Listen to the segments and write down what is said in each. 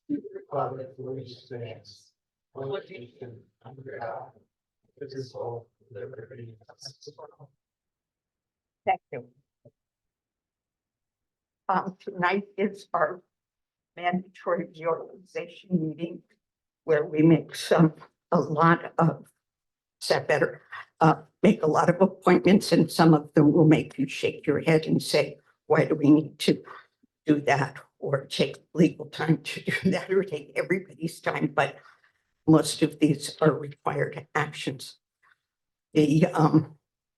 Republic for which it stands, one nation under God, indivisible, with liberty and justice for all. Thank you. Tonight is our mandatory reorganization meeting where we make make a lot of appointments, and some of them will make you shake your head and say, why do we need to do that or take legal time to do that or take everybody's time? But most of these are required actions. The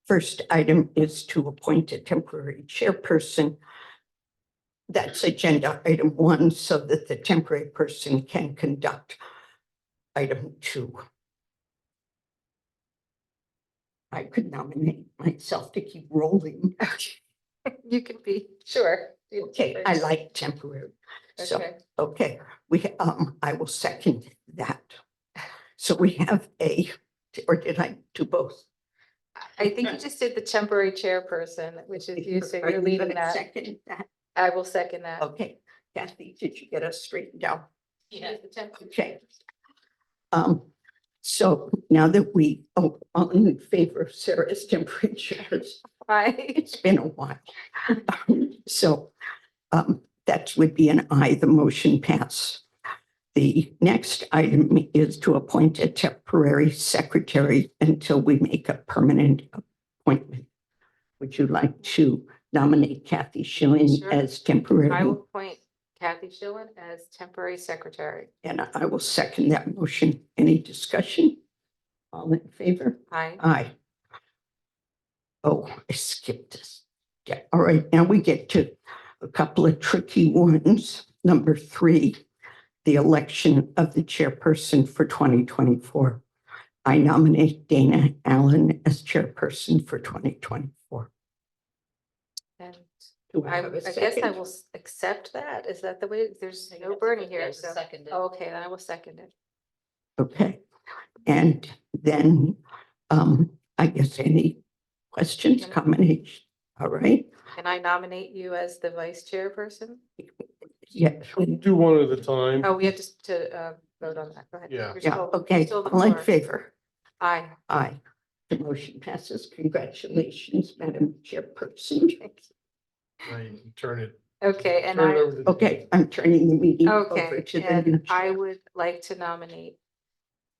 first item is to appoint a temporary chairperson. That's agenda item 1, so that the temporary person can conduct item 2. I could nominate myself to keep rolling. You could be, sure. Okay, I like temporary. So, Okay. okay, I will second that. So we have or did I do both? I think you just did the temporary chairperson, which is you, so Are you're you leading gonna that. second that? I will second that. Okay, Kathy, did you get us straightened out? Yeah, the temporary. Okay. So now that all in favor of Sarah's temporary chairs, Right. it's been a while. So that would be an aye, the motion pass. The next item is to appoint a temporary secretary until we make a permanent appointment. Would you like to nominate Kathy Schilling Sure. as temporary? I will appoint Kathy Schillen as temporary secretary. And I will second that motion. Any discussion? All in favor? Aye. Aye. Oh, I skipped this. Yeah, all right, now we get to a couple of tricky ones. Number 3, the election of the chairperson for 2024. I nominate Dana Allen as chairperson for 2024. And Do I I have a guess I second? will accept that. Is that the way? There's no Bernie here, so. Oh, okay, then I will second it. Okay, and then I guess any questions, And- comments? All right, Can I nominate you as the vice chairperson? yes. Do one at a time. Oh, we have to vote on that. Go ahead. Yeah. You're Yeah, still- okay, still the all in floor. favor? Aye. Aye. The motion passes. Congratulations, Madam Chairperson. Now you can turn it. Okay, and Turn it I, over to the- Okay, I'm turning the meeting over okay, to and the I chair. would like to nominate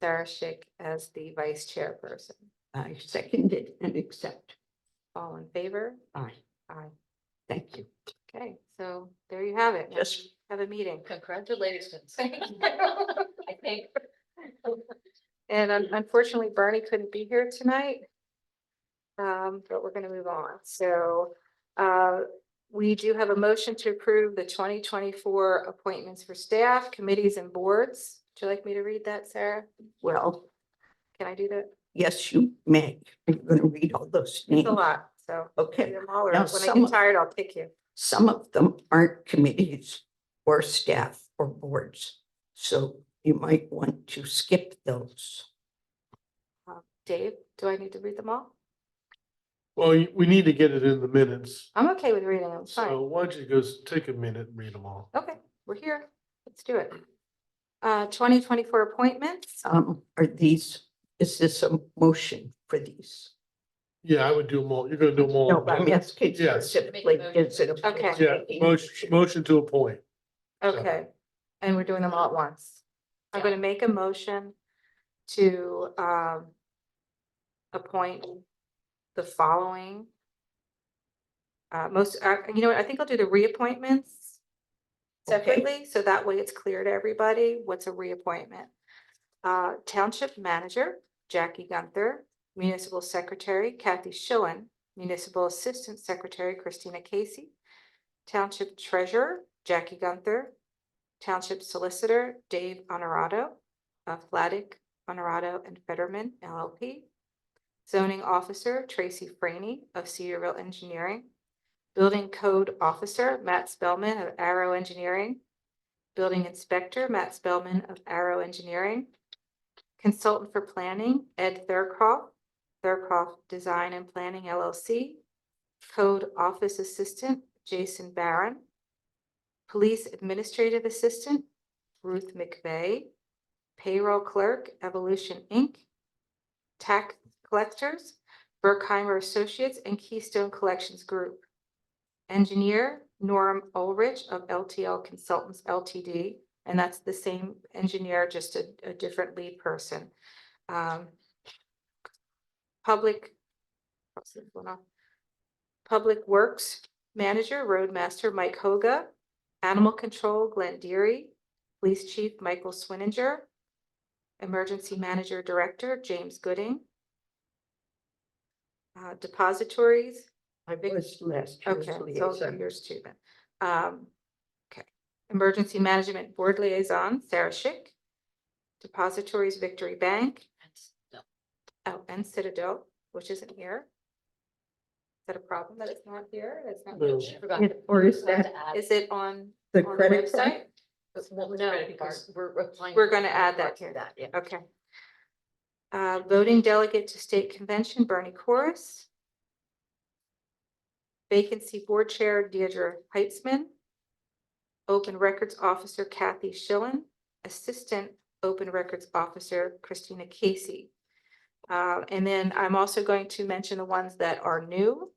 Sarah Schick as the vice chairperson. I second it and accept. All in favor? Aye, Aye. thank you. Okay, so there you have it. Now Just- we have a meeting. Congratulations. I think. And unfortunately, Bernie couldn't be here tonight. But we're gonna move on. So we do have a motion to approve the 2024 appointments for staff, committees, and boards. Would you like me to read that, Sarah? Well, Can I do that? yes, you may. I'm going to read all those It's names. a lot, so. read Okay, them all, or Now, when I some- get tired, I'll pick you. some of them aren't committees or staff or boards, so you might want to skip those. Dave, do I need to read them all? Well, we need to get it in the minutes. I'm okay with reading them, it's So fine. why don't you go take a minute and read them all? Okay, we're here. Let's do it. 2024 appointments. Is this a motion for these? Yeah, I would do them all. You're gonna do them all. No, I'm asking Yeah. specifically, is it? a- Okay. Yeah, motion to appoint. Okay, and we're doing them all at once. I'm gonna make a motion to appoint the following. You know what, I think I'll do the reappointments separately, so that way it's clear to everybody what's a reappointment. Township Manager, Jackie Gunther, Municipal Secretary, Kathy Schillen, Municipal Assistant Secretary, Christina Casey, Township Treasurer, Jackie Gunther, Township Solicitor, Dave Honorado of Fladdick, Honorado and Fetterman LLP. Zoning Officer, Tracy Franey of Cedarville Engineering. Building Code Officer, Matt Spellman of Arrow Engineering. Building Inspector, Matt Spellman of Arrow Engineering. Consultant for Planning, Ed Thurkoff, Thurkoff Design and Planning LLC. Code Office Assistant, Jason Barron. Police Administrative Assistant, Ruth McVeigh. Payroll Clerk, Evolution Inc. Tax Collectors, Berkheimer Associates and Keystone Collections Group. Engineer, Norm Ulrich of LTL Consultants LTD, and that's the same engineer, just a different lead person. Public what's this one off? Public Works Manager, Roadmaster Mike Hoga. Animal Control, Glenn Deary. Police Chief Michael Swininger. Emergency Manager Director, James Gooding. Depositories. I was last year's Okay, so liaison. yours too then. Okay. Emergency Management Board Liaison, Sarah Schick. Depositories, Victory Bank. Oh, and Citadel, which isn't here. Is that a problem that it's not here? It's not. No. Or is that Is it on the on credit card? website? Well, no, because we're applying. We're gonna add that here. That, yeah. Okay. Voting delegate to state convention, Bernie Corus. Vacancy board chair, Deirdre Heitzman. Open records officer, Kathy Schillen. Assistant open records officer, Christina Casey. And then I'm also going to mention the ones that are new,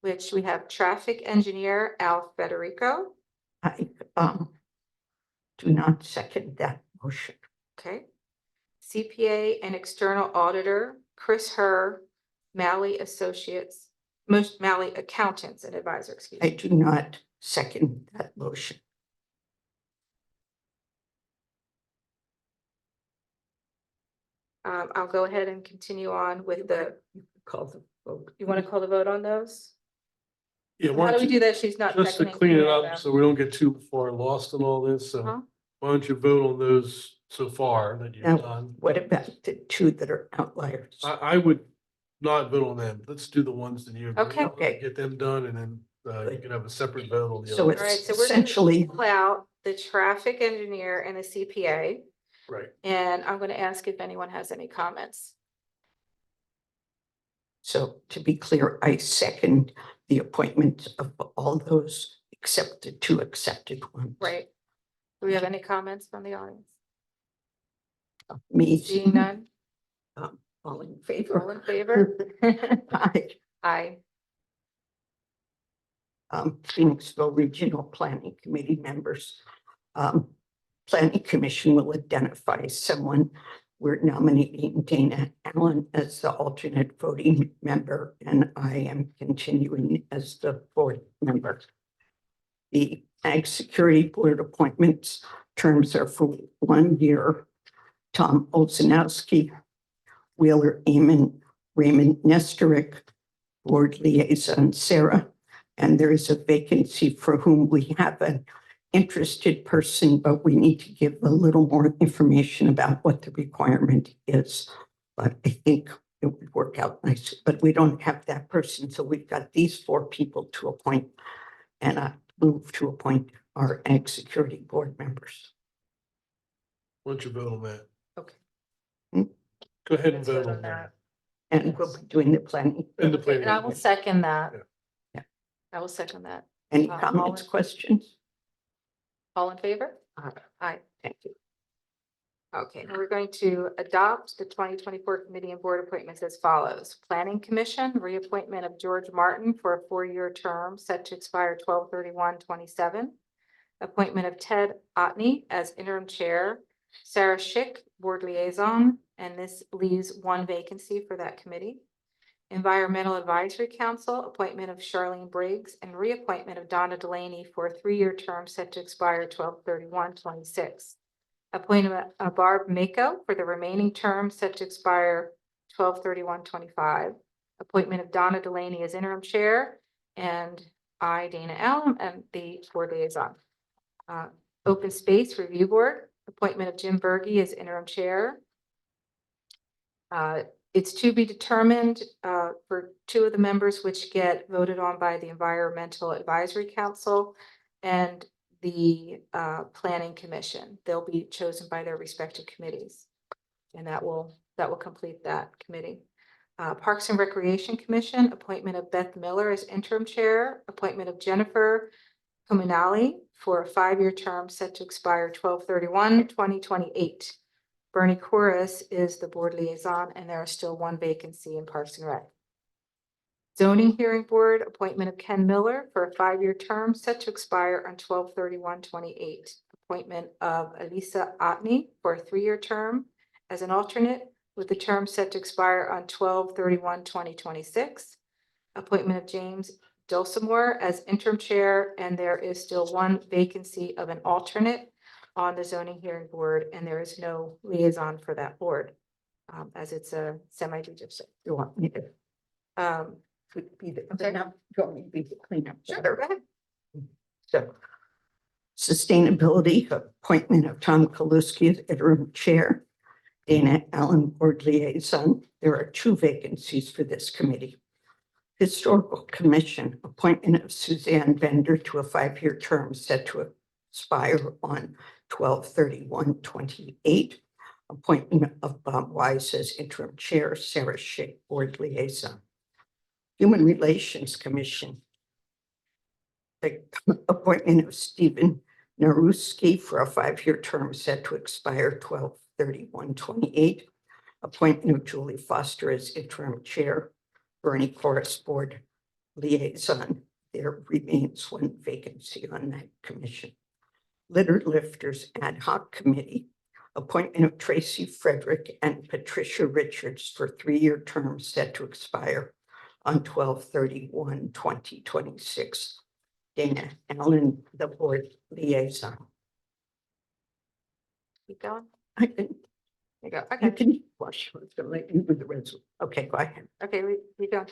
which we have traffic engineer, Al Federico. I do not second that motion. Okay. CPA and external auditor, Chris Herr, Malley Associates, most Malley Accountants and Advisor, excuse I me. do not second that motion. I'll go ahead and continue on with the, Call the vote. you want to call the vote on those? Yeah, How why do don't we you, do that? She's not just to seconding. clean it any of up, them. so we don't get too far lost in all this, so Huh? why don't you vote on those so far that you've Now, done? what about the two that are outliers? I would not vote on them. Let's do the ones that you. agree Okay. on, Okay. Get them done, and then you can have a separate vote on the So other. All right, it's so we're gonna essentially, pull out the traffic engineer and the CPA, Right. and I'm going to ask if anyone has any comments. so to be clear, I second the appointment of all those except the two accepted ones. Right? Do we have any comments from the audience? Me. Seeing none, All in favor? all in favor? Aye. Aye. Phoenixville Regional Planning Committee members. Planning Commission will identify someone. We're nominating Dana Allen as the alternate voting member, and I am continuing as the board member. The Ag Security Board appointments terms are for 1 year. Tom Olszanowski, Wheeler Eamon, Raymond Nestorick, Board Liaison Sarah, and there is a vacancy for whom we have an interested person, but we need to give a little more information about what the requirement is. But I think it would work out nice, but we don't have that person. So we've got these 4 people to appoint, and I move to appoint our Ag Security Board members. Why don't you vote on that? Okay. Go ahead and Let's vote on that. And we'll be doing the planning. And the planning. And I will second that. Yeah. I will second that. Any all comments, in- questions? All in favor? Aye. Aye. Thank you. Okay, now we're going to adopt the 2024 committee and board appointments as follows. Planning Commission, reappointment of George Martin for a 4-year term set to expire 12/31/27. Appointment of Ted Otney as interim chair, Sarah Schick, board liaison, and this leaves 1 vacancy for that committee. Environmental Advisory Council, appointment of Charlene Briggs and reappointment of Donna Delaney for a 3-year term set to expire 12/31/26. Appointment of Barb Mako for the remaining term set to expire 12/31/25. Appointment of Donna Delaney as interim chair and I, Dana Allen, and the board liaison. Open Space Review Board, appointment of Jim Berge as interim chair. It's to be determined for 2 of the members which get voted on by the Environmental Advisory Council and the Planning Commission. They'll be chosen by their respective committees. And that will complete that committee. Parks and Recreation Commission, appointment of Beth Miller as interim chair, appointment of Jennifer Cominali for a 5-year term set to expire 12/31/2028. Bernie Corus is the board liaison, and there is still one vacancy in Parks and Rec. Zoning Hearing Board, appointment of Ken Miller for a 5-year term set to expire on 12/31/28. Appointment of Elisa Otney for a 3-year term as an alternate with the term set to expire on 12/31/2026. Appointment of James Dulcimore as interim chair, and there is still one vacancy of an alternate on the Zoning Hearing Board, and there is no liaison for that board, as it's a semi-judicial. You want me to Um, be the, I'm sorry? no, you want me to be the cleanup? Sure, letter? go ahead. So sustainability, appointment of Tom Kaluski as interim chair, Dana Allen, board liaison. There are 2 vacancies for this committee. Historical Commission, appointment of Suzanne Bender to a 5-year term set to expire on 12/31/28. Appointment of Bob Wise as interim chair, Sarah Schick, board liaison. Human Relations Commission, the appointment of Stephen Naruski for a 5-year term set to expire 12/31/28. Appointment of Julie Foster as interim chair, Bernie Corus, board liaison. There remains one vacancy on that commission. Litter Lifters Ad Hoc Committee, appointment of Tracy Frederick and Patricia Richards for 3-year terms set to expire on 12/31/2026. Dana Allen, the board liaison. Keep going. I can, There you go. you Okay, can flush with the resolution. Okay, go ahead. okay, we go.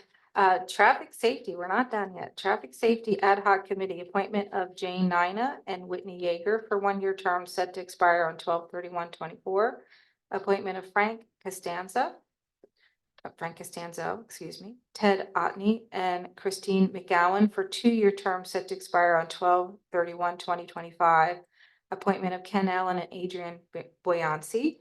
Traffic safety, we're not done yet. Traffic Safety Ad Hoc Committee, appointment of Jane Nina and Whitney Yeager for 1-year terms set to expire on 12/31/24. Appointment of Frank Costanzo, excuse me, Ted Otney and Christine McGowan for 2-year terms set to expire on 12/31/2025. Appointment of Ken Allen and Adrian Boyancy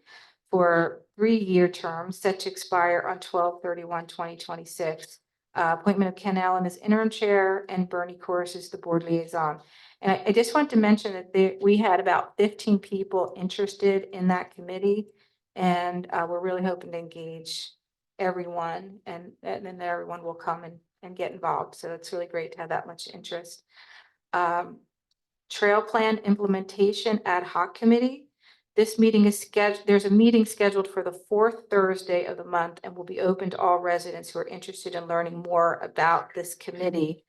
for 3-year terms set to expire on 12/31/2026. Appointment of Ken Allen as interim chair and Bernie Corus is the board liaison. And I just want to mention that we had about 15 people interested in that committee. And we're really hoping to engage everyone, and then everyone will come and get involved. So it's really great to have that much interest. Trail Plan Implementation Ad Hoc Committee. This meeting is scheduled, there's a meeting scheduled for the 4th Thursday of the month and will be open to all residents who are interested in learning more about this committee.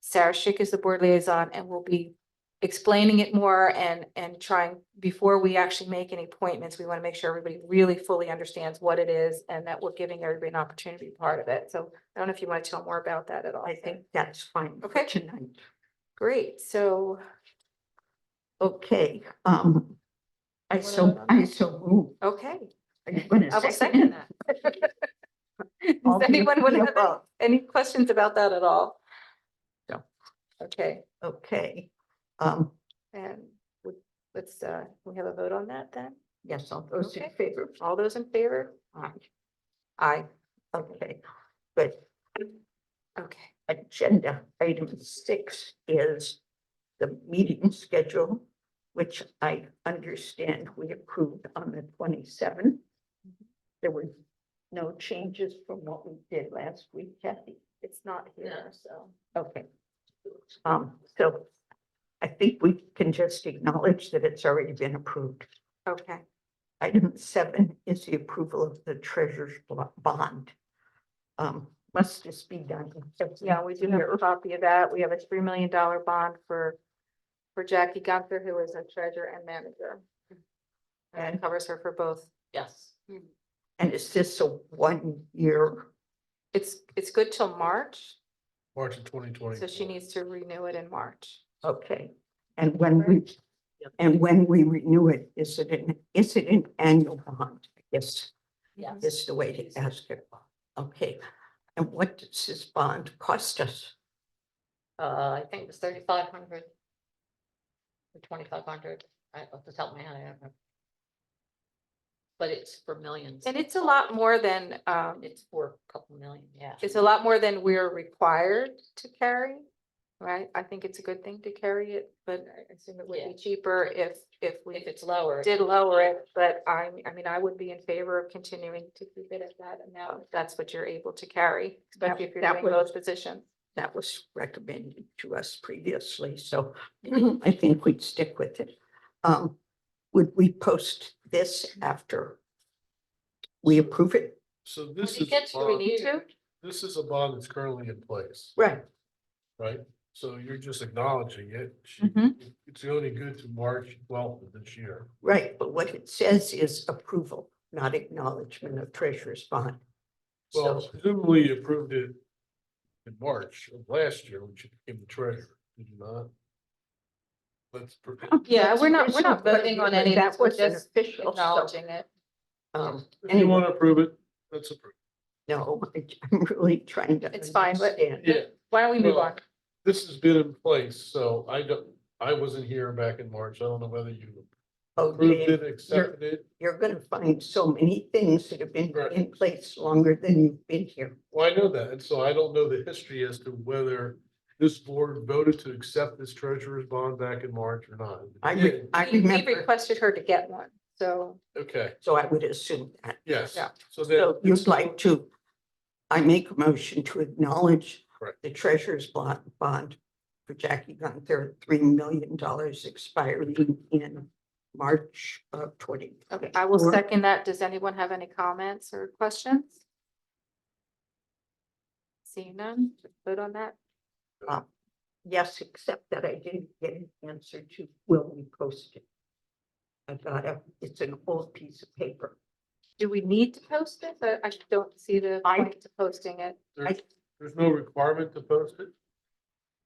Sarah Schick is the board liaison and will be explaining it more and trying, before we actually make any appointments, we want to make sure everybody really fully understands what it is and that we're giving everybody an opportunity to be part of it. So I don't know if you want to tell more about that at all. I think that's fine for Okay. tonight. Great, so Okay, I so move. okay, Are you going I will to second that. All Does the anyone want to have above. any questions about that at all? No. Okay, Okay, and let's we have a vote on that then? yes, all those in Okay. favor? All those in favor? Aye. Aye. Okay, good. Okay, Agenda item 6 is the meeting schedule, which I understand we approved on the 27th. There were no changes from what we did last week, Kathy. it's not here, so. Okay. So I think we can just acknowledge that it's already been approved. Okay, Item 7 is the approval of the treasurer's bond. Must just be done. yeah, we do have a copy of that. We have a $3 million bond for Jackie Gunther, who is a treasurer and manager. And it covers her for both. Yes. And is this a 1-year? It's good till March, March of 2020. so she needs to renew it in March. Okay. And when we renew it, is it an annual bond? Yes, Yes. is the way to ask it. Okay. And what does this bond cost us? I think it was 3,500. Or 2,500, right off the top of my head, I don't know. but it's for millions. And it's a lot more than, It's for a couple million, yeah. it's a lot more than we're required to carry, right? I think it's a good thing to carry it, but I assume it would Yeah. be cheaper if If we it's lower. did lower it, but I mean, I would be in favor of continuing to keep it at that amount, if that's what you're able to carry, especially if you're that doing was- both positions. That was recommended to us previously, so I think we'd stick with it. Would we post this after we approve it? So When this it is, gets Do we need to? this is a bond that's currently in place, Right. right? So you're just acknowledging it. Mhm. It's only good to March 12th of this year. Right, but what it says is approval, not acknowledgement of treasurer's bond. Well, So, presumably you approved it in March of last year, when you became the treasurer, did you not? Let's. Yeah, we're not voting on any of that this, we're wasn't just official, so, acknowledging it. If you anyway, want to approve it, let's approve. no, I'm really trying to. It's fine, but- understand. Yeah, Why don't we move Well, on? this has been in place, so I wasn't here back in March. I don't know whether you Oh, approved Dave, it, accepted it. you're gonna find so many things that have been Right. in place longer than you've been here. Well, I know that, and so I don't know the history as to whether this board voted to accept this treasurer's bond back in March or not. I Yeah, We remember, requested her to get one, so okay, so I would assume that. yes. Yeah. So then. So you'd like to, I make a motion to acknowledge Correct. the treasurer's bond for Jackie Gunther, $3 million expiring in March of 20. okay, I will second that. Does anyone have any comments or questions? Seeing none, vote on that. Yes, except that I didn't get an answer to, will we post it? It's an old piece of paper. Do we need to post this? I don't see the I- point to posting it. There's no requirement to post it?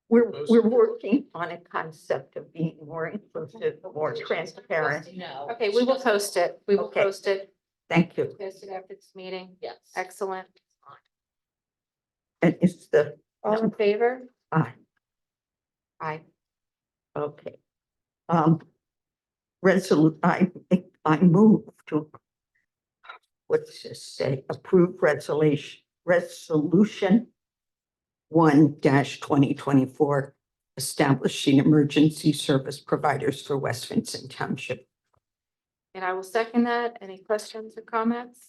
We're Post we're it. working on a concept of being more inclusive, more transparent. No. Okay, we will post it. We will Okay. post it. Thank you. Post it after this meeting. Yes. Excellent. And it's the, All in favor? aye, Aye. okay. I move to, what's this say, approve resolution 1-2024, establishing emergency service providers for West Vincent Township. And I will second that. Any questions or comments?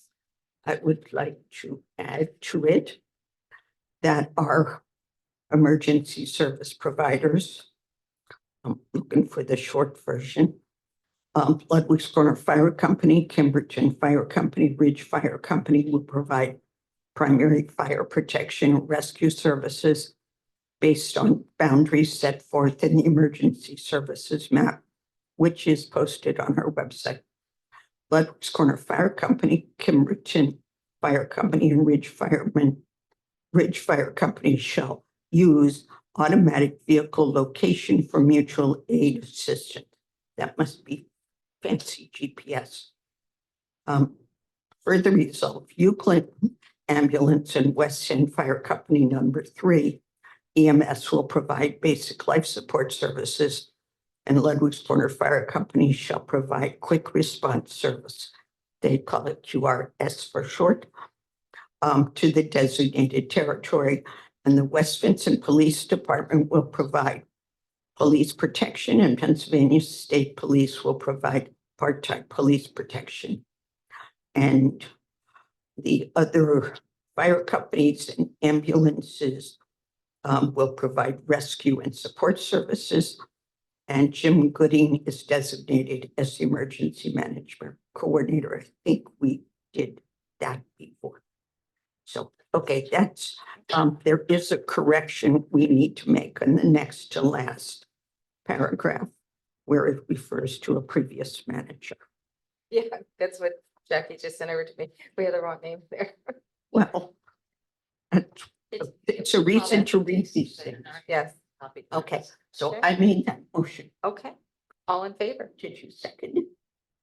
I would like to add to it that our emergency service providers, I'm looking for the short version, Ludwig's Corner Fire Company, Kimberton Fire Company, Ridge Fire Company will provide primary fire protection and rescue services based on boundaries set forth in the emergency services map, which is posted on our website. Ludwig's Corner Fire Company, Kimberton Fire Company, and Ridge Fire Company shall use automatic vehicle location for mutual aid assistance. That must be fancy GPS. Further resolve, Euclid Ambulance and West End Fire Company number 3, EMS will provide basic life support services, and Ludwig's Corner Fire Company shall provide quick response service. They call it QRS for short, to the designated territory, and the West Vincent Police Department will provide police protection, and Pennsylvania State Police will provide part-time police protection. And the other fire companies and ambulances will provide rescue and support services. And Jim Gooding is designated as the emergency management coordinator. I think we did that before. So, okay, that's, there is a correction we need to make in the next to last paragraph where it refers to a previous manager. Yeah, that's what Jackie just sent over to me. We have the wrong name there. Well, it's a reason to read these things. Yes, Okay, so Okay. I made that motion. okay. All in favor? Did you second it?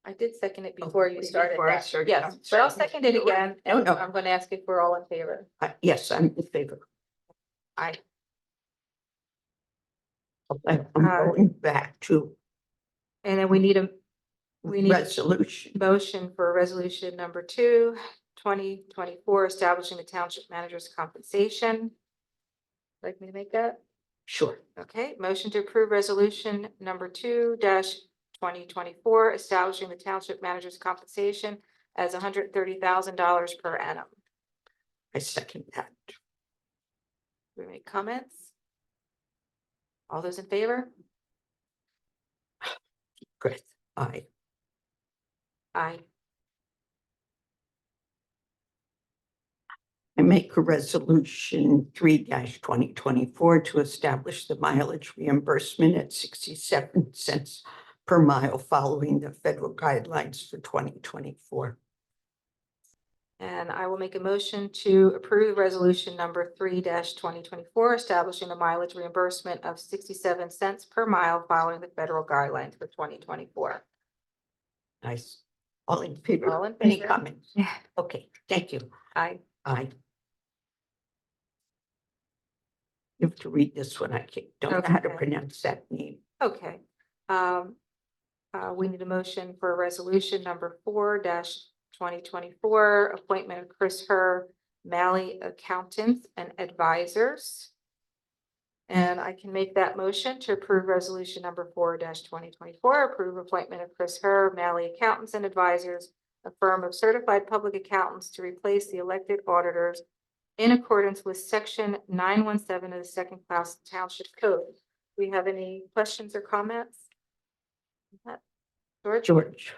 I did second it before you started Before I that. started, Yes, I'm but I'll sorry. second it again. No, and no. I'm going to ask if we're all in favor. Yes, I'm in favor. Aye. I'm going back to, And then we need a We need- resolution. Motion for resolution number 2, 2024, establishing the township manager's compensation. Like me to make that? Sure. Okay, motion to approve resolution number 2-2024, establishing the township manager's compensation as $130,000 per annum. I second that. Do we make comments? All those in favor? Chris, aye. Aye. I make a resolution 3-2024 to establish the mileage reimbursement at 67 cents per mile following the federal guidelines for 2024. And I will make a motion to approve resolution number 3-2024, establishing the mileage reimbursement of 67 cents per mile following the federal guidelines for 2024. Nice. All in favor? All in Any favor? comments? Okay, thank you. Aye. Aye. You have to read this one. I don't know how to Okay. pronounce that name. Okay. We need a motion for resolution number 4-2024, appointment of Chris Herr, Malley Accountants and Advisors. And I can make that motion to approve resolution number 4-2024, approve appointment of Chris Herr, Malley Accountants and Advisors, a firm of certified public accountants to replace the elected auditors in accordance with section 917 of the second class township code. Do we have any questions or comments? George? George.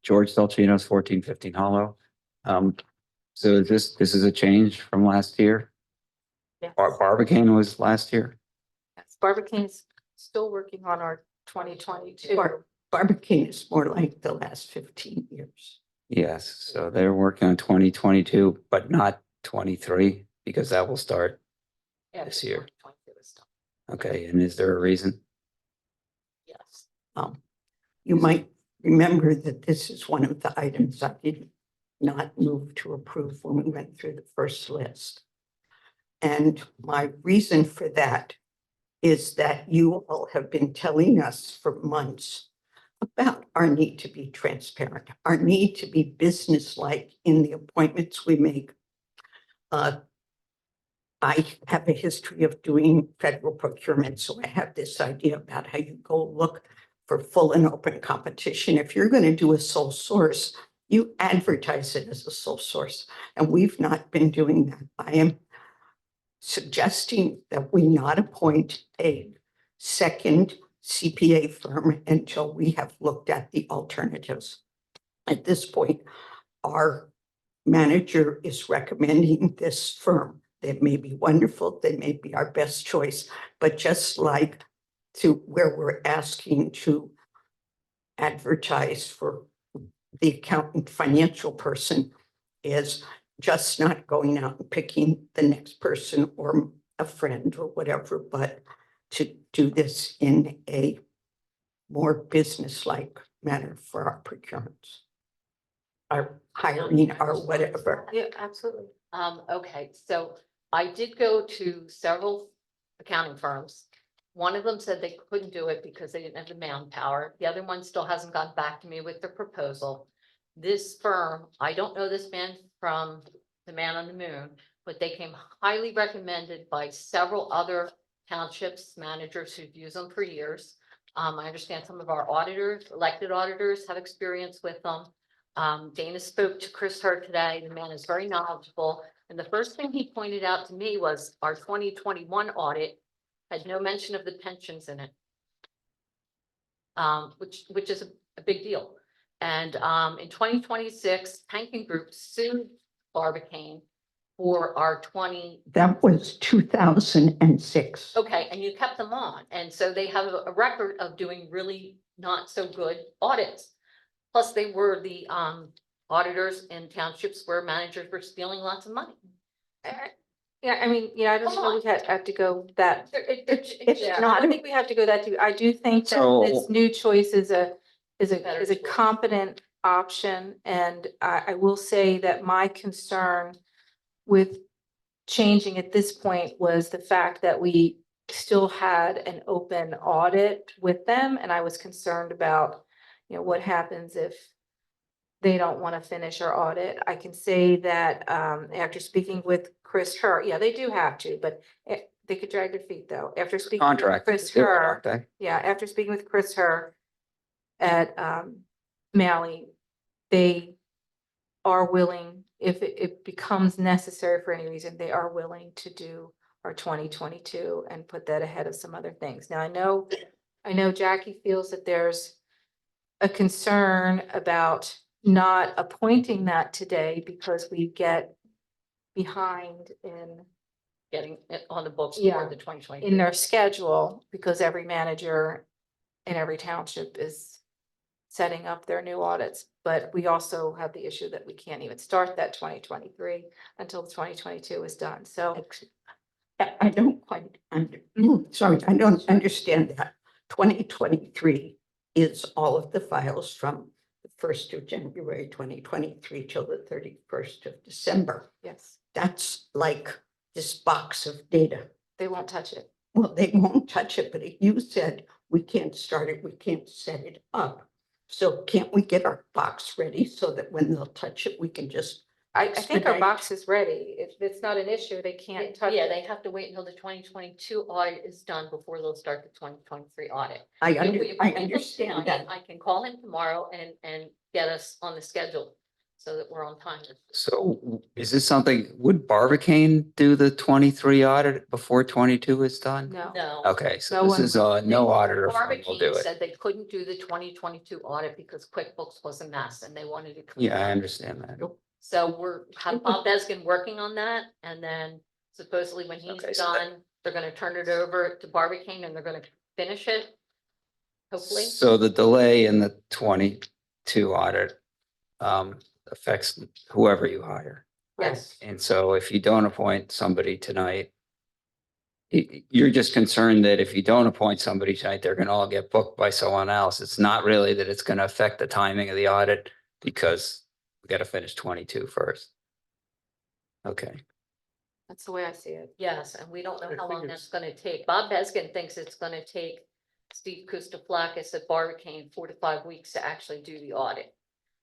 George Delcino's 1415 Hollow. So this is a change from last year. Yes. Barbicane was last year. Yes, Barbicane's still working on our 2022. Barbicane is more like the last 15 years. Yes, so they're working on 2022, but not 23 because that will start. This year. Okay, and is there a reason? Yes. You might remember that this is one of the items I did not move to approve when we went through the first list. And my reason for that is that you all have been telling us for months about our need to be transparent, our need to be businesslike in the appointments we make. I have a history of doing federal procurement, so I have this idea about how you go look for full and open competition. If you're going to do a sole source, you advertise it as a sole source, and we've not been doing that. I am suggesting that we not appoint a second CPA firm until we have looked at the alternatives. At this point, our manager is recommending this firm. They may be wonderful, they may be our best choice, but just like to where we're asking to advertise for the accountant financial person is just not going out and picking the next person or a friend or whatever, but to do this in a more business-like manner for our procurements, our hiring, our whatever. Yeah, absolutely. Okay, so I did go to several accounting firms. One of them said they couldn't do it because they didn't have the manpower. The other one still hasn't gotten back to me with their proposal. This firm, I don't know this man from the Man on the Moon, but they came highly recommended by several other townships, managers who've used them for years. I understand some of our auditors, elected auditors have experience with them. Dana spoke to Chris Hurd today. The man is very knowledgeable. And the first thing he pointed out to me was our 2021 audit had no mention of the pensions in it. Which is a big deal. And in 2026, Pankin Group sued Barbicane for our 20. That was 2006. Okay, and you kept them on. And so they have a record of doing really not so good audits. Plus, they were the auditors in townships where managers were stealing lots of money. Yeah, I mean, I don't Come know, on. we have to go that. It's Yeah, I not- don't think we have to go that deep. I do think that So- this new choice is a Better choice. competent option. And I will say that my concern with changing at this point was the fact that we still had an open audit with them, and I was concerned about, what happens if they don't want to finish our audit. I can say that, after speaking with Chris Herr, yeah, they do have to, but they could drag their feet though. After speaking with Contract. Chris to do it, Herr, aren't they? yeah, after speaking with Chris Herr at, Mally, they are willing, if it becomes necessary for any reason, they are willing to do our 2022 and put that ahead of some other things. Now, I know Jackie feels that there's a concern about not appointing that today because we get behind in Getting it on the books Yeah. for the 2020. in their schedule, because every manager in every township is setting up their new audits. But we also have the issue that we can't even start that 2023 until the 2022 is done. So I don't quite sorry, I don't understand that. 2023 is all of the files from the 1st of January, 2023 till the 31st of December. yes, That's like this box of data. they won't touch it. Well, they won't touch it, but you said we can't start it, we can't set it up. So can't we get our box ready so that when they'll touch it, we can just, I think our Expedite. box is ready. If it's not an issue, they can't touch Yeah, it. they have to wait until the 2022 audit is done before they'll start the 2023 audit. I If we appoint them understand tonight, that. I can call him tomorrow and get us on the schedule so that we're on time. So is this something, would Barbicane do the 23 audit before 22 is done? No. No. Okay, No so this one is, would. no auditor firm will Barbicane do it. said they couldn't do the 2022 audit because QuickBooks was a mess and they wanted to clean Yeah, I up. understand that. So have Bob Beskin working on that, and then supposedly when he's Okay, so done, they're gonna turn it over to Barbicane and they're gonna finish it. Hopefully, So the delay in the 22 audit affects whoever you hire. yes, And so if you don't appoint somebody tonight, you're just concerned that if you don't appoint somebody tonight, they're gonna all get booked by someone else. It's not really that it's gonna affect the timing of the audit because we gotta finish 22 first. Okay, That's the way I see it. yes, and we don't know I how think long it's- that's gonna take. Bob Beskin thinks it's gonna take Steve Kustaflakis at Barbicane 4 to 5 weeks to actually do the audit.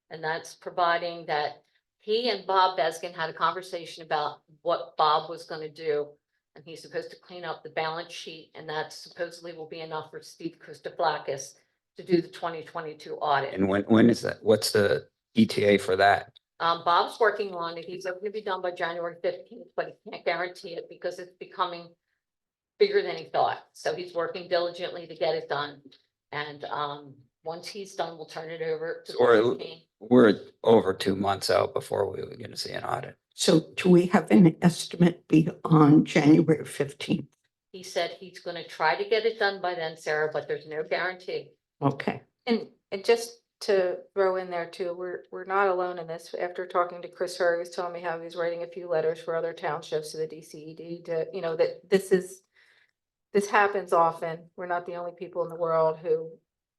And that's providing that he and Bob Beskin had a conversation about what Bob was gonna do. And he's supposed to clean up the balance sheet, and that supposedly will be enough for Steve Kustaflakis to do the 2022 audit. and when is that? What's the ETA for that? Bob's working on it. He's going to be done by January 15th, but he can't guarantee it because it's becoming bigger than he thought. So he's working diligently to get it done. And once he's done, we'll turn it over to Or- Barbicane. We're over 2 months out before we were gonna see an audit. So do we have an estimate beyond January 15th? He said he's gonna try to get it done by then, Sarah, but there's no guarantee. Okay, And just to throw in there too, we're not alone in this. After talking to Chris Herr, he was telling me how he was writing a few letters for other townships to the DCED to, that this happens often. We're not the only people in the world who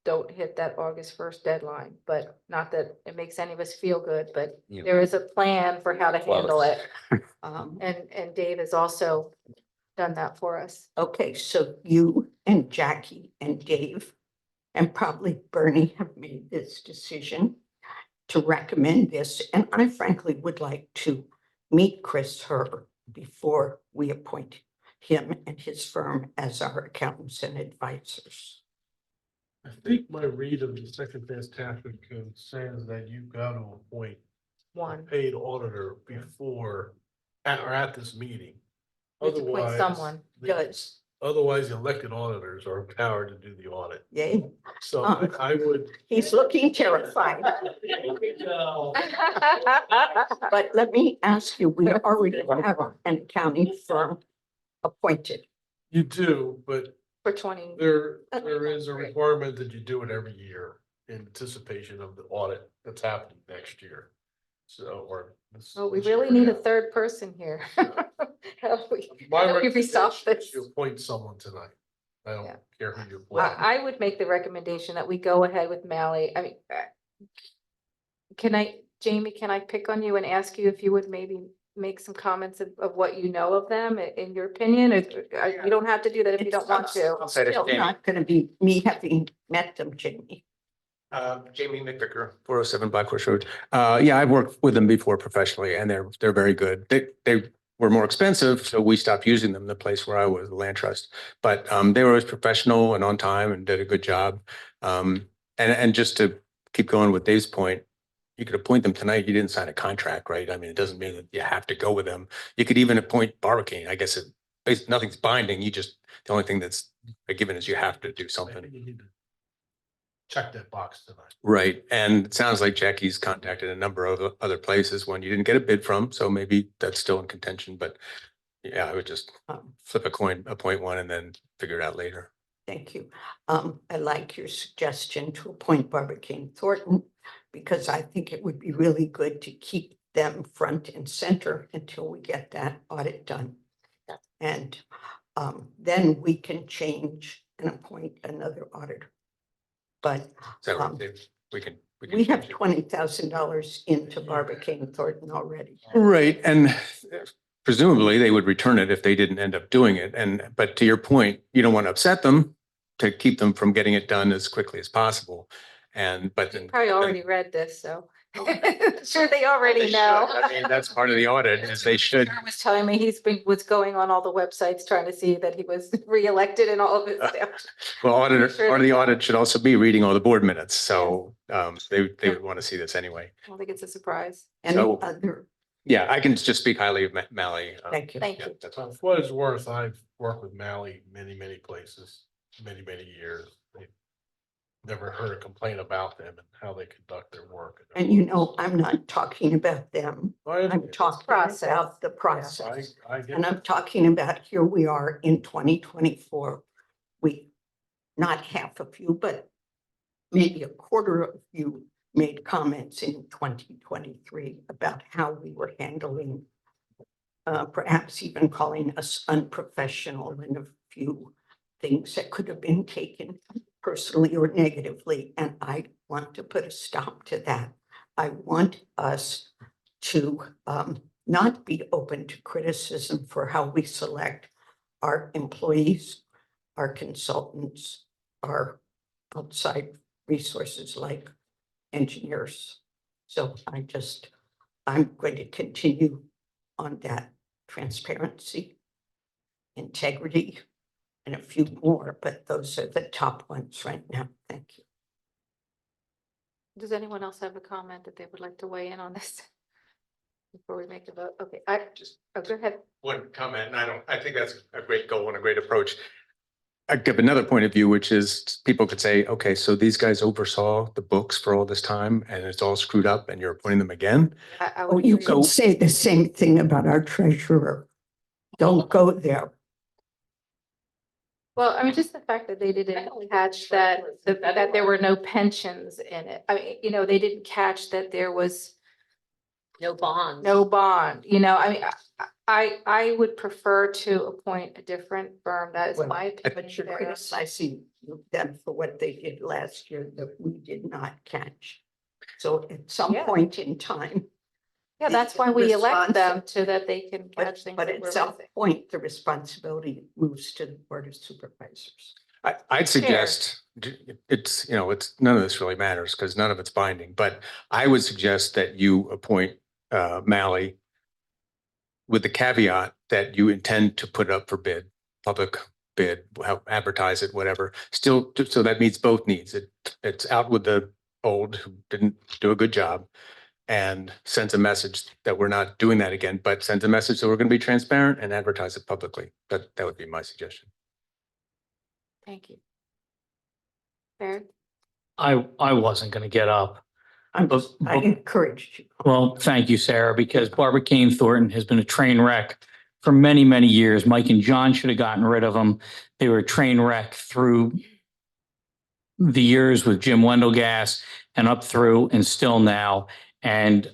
don't hit that August 1st deadline, but not that it makes any of us feel good, but Yeah. there is a plan for how to handle Close. it. um, And Dave has also done that for us. okay, so you and Jackie and Dave and probably Bernie have made this decision to recommend this, and I frankly would like to meet Chris Herr before we appoint him and his firm as our accountants and advisors. I think my read of the second fast traffic code says that you've got to appoint a One, paid auditor before, or at this meeting. we have to appoint Otherwise, someone. Does, otherwise the elected auditors are empowered to do the audit. yay, So I would. he's looking terrified. But let me ask you, we already have an accounting firm appointed. You do, but For 20. there is a requirement that you do it every year in anticipation of the audit that's happening next year. So, or. Oh, we this really year, need a yeah. third person here. How do we My how do we resolve recommendation is this? you appoint someone tonight. I don't Yeah. care who you appoint. I would make the recommendation that we go ahead with Mally. I mean, Jamie, can I pick on you and ask you if you would maybe make some comments of what you know of them, in your opinion? You don't have to do that if you don't want to. It's still not gonna be me having met them, Jamie. Jamie McVicker, 407 Black Horse Road. Yeah, I've worked with them before professionally and they're very good. They were more expensive, so we stopped using them, the place where I was, the land trust. But they were always professional and on time and did a good job. And just to keep going with Dave's point, you could appoint them tonight. You didn't sign a contract, right? I mean, it doesn't mean that you have to go with them. You could even appoint Barbicane. I guess nothing's binding. The only thing that's a given is you have to do I something. think you need to check that box tonight. Right. And it sounds like Jackie's contacted a number of other places when you didn't get a bid from, so maybe that's still in contention, but yeah, I would just flip a coin, appoint one and then figure it out later. Thank you. I like your suggestion to appoint Barbicane Thornton because I think it would be really good to keep them front and center until we get that audit done. And then we can change and appoint another auditor. But Is that right, Dave? We can we have change it. $20,000 into Barbicane Thornton already. Right, and presumably they would return it if they didn't end up doing it. But to your point, you don't want to upset them to keep them from getting it done as quickly as possible. But then Probably already read this, so. Sure, they already know. I mean, that's part of the audit, is they should. Aaron was telling me was going on all the websites trying to see that he was reelected and all of his stuff. Well, Sure part of they the know. audit should also be reading all the board minutes, so they would want to see this anyway. I don't think it's a surprise. Any So- other, Yeah, I can just speak highly of Mally. thank you. Thank Yeah, you. that's For all. what it's worth, I've worked with Mally many places, many years. They've never heard a complaint about them and how they conduct their work. And you know, I'm not talking about them. I'm talking Process. about the process. I get And I'm talking about here we are in 2024. We, not half of you, but maybe a quarter of you made comments in 2023 about how we were handling, perhaps even calling us unprofessional in a few things that could have been taken personally or negatively. And I want to put a stop to that. I want us to not be open to criticism for how we select our employees, our consultants, our outside resources like engineers. So I'm going to continue on that transparency, integrity, and a few more, but those are the top ones right now. Thank you. Does anyone else have a comment that they would like to weigh in on this? Before we make the vote? Okay, go ahead. One comment, and I think that's a great goal and a great approach. I give another point of view, which is people could say, okay, so these guys oversaw the books for all this time and it's all screwed up and you're appointing them again? I Oh, would you agree. can say the same thing about our treasurer. Don't go there. Well, I mean, just the fact that they didn't catch that, that there were no pensions in it. I mean, you know, they didn't catch that there was No bonds. no bond, you know, I mean, I would prefer to appoint a different firm. That is Well, my But opinion. you're there. criticizing them for what they did last year that we did not catch. So at some Yeah. point in time. Yeah, that's why we elect them responsi- so that they can But, catch things but that at we're some missing. point, the responsibility moves to the Board of Supervisors. I'd suggest, it's, it's, none of this really matters because none of it's binding, but I would suggest that you appoint Mally with the caveat that you intend to put it up for bid, public bid, advertise it, whatever. Still, so that meets both needs. It's out with the old who didn't do a good job and sends a message that we're not doing that again, but sends a message that we're going to be transparent and advertise it publicly. That would be my suggestion. Thank you. Baird? I wasn't going to get up. I but- encouraged you. Well, thank you, Sarah, because Barbicane Thornton has been a train wreck for many, many years. Mike and John should have gotten rid of them. They were a train wreck through the years with Jim Wendelgas and up through and still now. And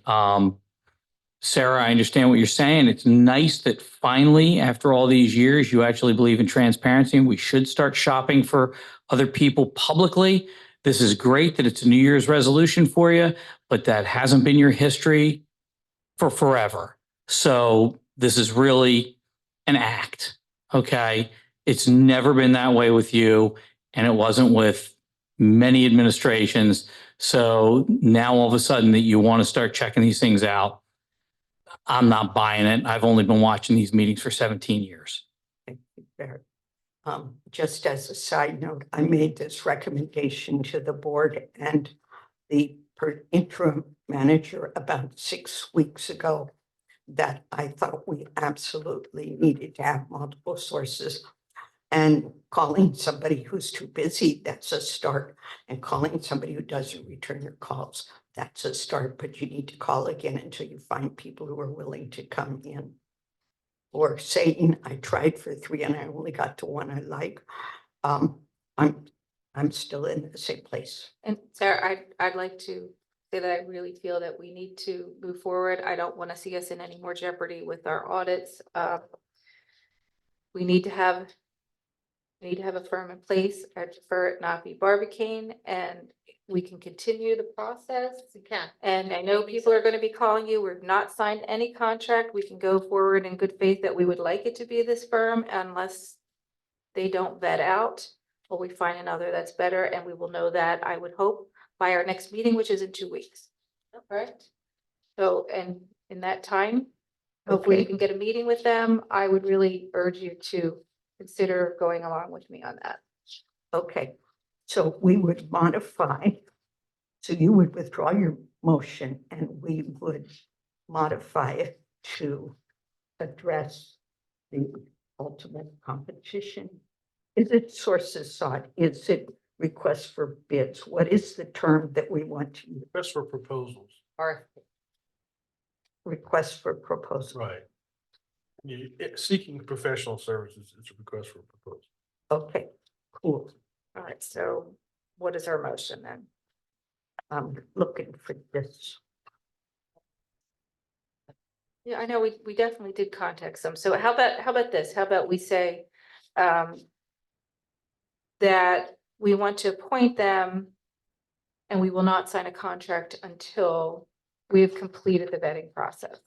Sarah, I understand what you're saying. It's nice that finally, after all these years, you actually believe in transparency and we should start shopping for other people publicly. This is great that it's a New Year's resolution for you, but that hasn't been your history for forever. So this is really an act, okay? It's never been that way with you, and it wasn't with many administrations. So now all of a sudden that you want to start checking these things out, I'm not buying it. I've only been watching these meetings for 17 years. Thank you, Barry. Just as a side note, I made this recommendation to the board and the interim manager about 6 weeks ago that I thought we absolutely needed to have multiple sources. And calling somebody who's too busy, that's a start. And calling somebody who doesn't return your calls, that's a start. But you need to call again until you find people who are willing to come in. Or saying, I tried for 3 and I only got to 1 I like. I'm still in the same place. And Sarah, I'd like to say that I really feel that we need to move forward. I don't want to see us in any more jeopardy with our audits. We need to have a firm in place. I prefer it not be Barbicane, and we can continue the process. You can. And I know people are going to be calling you. We've not signed any contract. We can go forward in good faith that we would like it to be this firm unless they don't vet out or we find another that's better. And we will know that, I would hope, by our next meeting, which is in 2 weeks. Correct? So, and in that time, hopefully you Okay. can get a meeting with them. I would really urge you to consider going along with me on that. Okay, so we would modify, so you would withdraw your motion and we would modify it to address the ultimate competition. Is it sources sought? Is it requests for bids? What is the term that we want to use? Request for proposals, Or Request for proposal? right. Seeking professional services, it's a request for proposal. Okay, cool. All right, so what is our motion then? I'm looking for this. Yeah, I know we definitely did contact some. So how about this? How about we say that we want to appoint them and we will not sign a contract until we have completed the vetting process.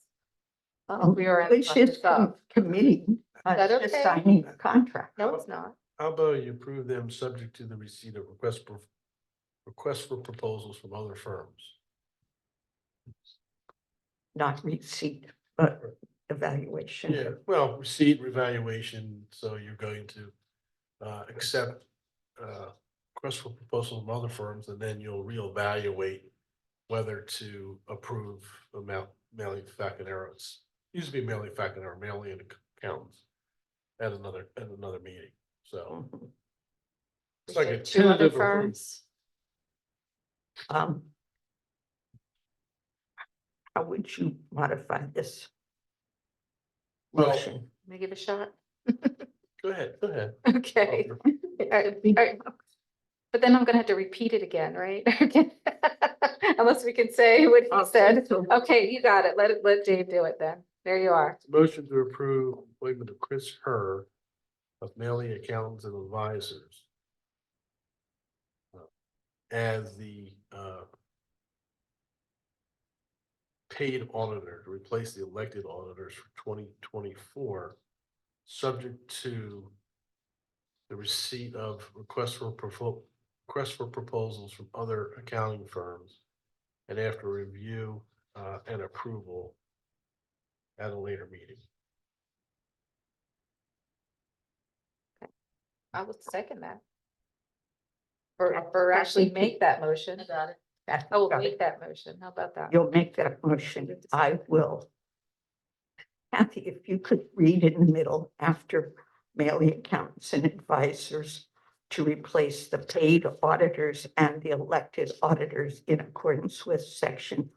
We are in the Which is process of. committing that to okay? signing a contract. No, it's not. How about you approve them subject to the receipt of requests for proposals from other firms? Not receipt, but evaluation. Yeah, well, receipt, revaluation, so you're going to accept requests for proposals from other firms, and then you'll reevaluate whether to approve mailing Falconero's, used to be mailing Falconero, mailing accountants at another meeting, so. Mhm. It's like a Two other tentative approval. firms. Um, How would you modify this Well, motion? Let me give it a shot. go ahead. Okay. All right. But then I'm gonna have to repeat it again, right? Unless we can say what he said. Okay, you got it. Let Dave do it then. There you are. Motion to approve appointment of Chris Herr of mailing accountants and advisors as the paid auditor to replace the elected auditors for 2024, subject to the receipt of requests for proposals from other accounting firms, and after review and approval at a later meeting. I would second that. Or actually make that motion. I got it. I will Got make it. that motion. How about that? You'll make that motion. I will. Kathy, if you could read in the middle after mailing accountants and advisors to replace the paid auditors and the elected auditors in accordance with section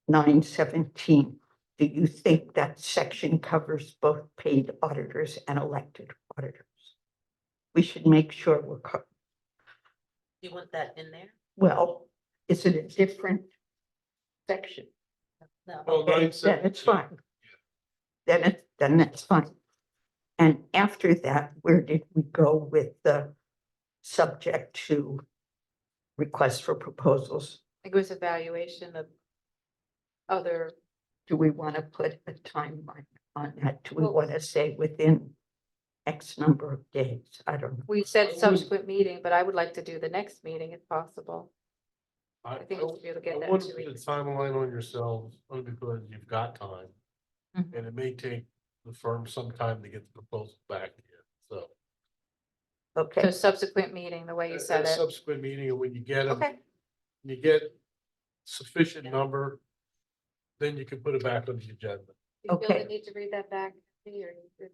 917. Do you think that section covers both paid auditors and elected auditors? We should make sure we're, You want that in there? well, is it a different section? No. Well, Okay, then it's fine. Then that's fine. And after that, where did we go with the subject to requests for proposals? It was evaluation of other do we want to put a timeline on that? Do we Well- want to say within X number of days? I don't know. We said subsequent meeting, but I would like to do the next meeting if possible. I think we should be able to get I that in wouldn't 2 put a weeks. timeline on yourselves, only because you've got time, Mhm. and it may take the firm some time to get the proposal back to you, so. Okay, So subsequent meeting, the way you At said a it. subsequent meeting, and when you get them, Okay, you get sufficient number, then you can put it back on the agenda. you feel Okay. the need to read that back? Or you're good?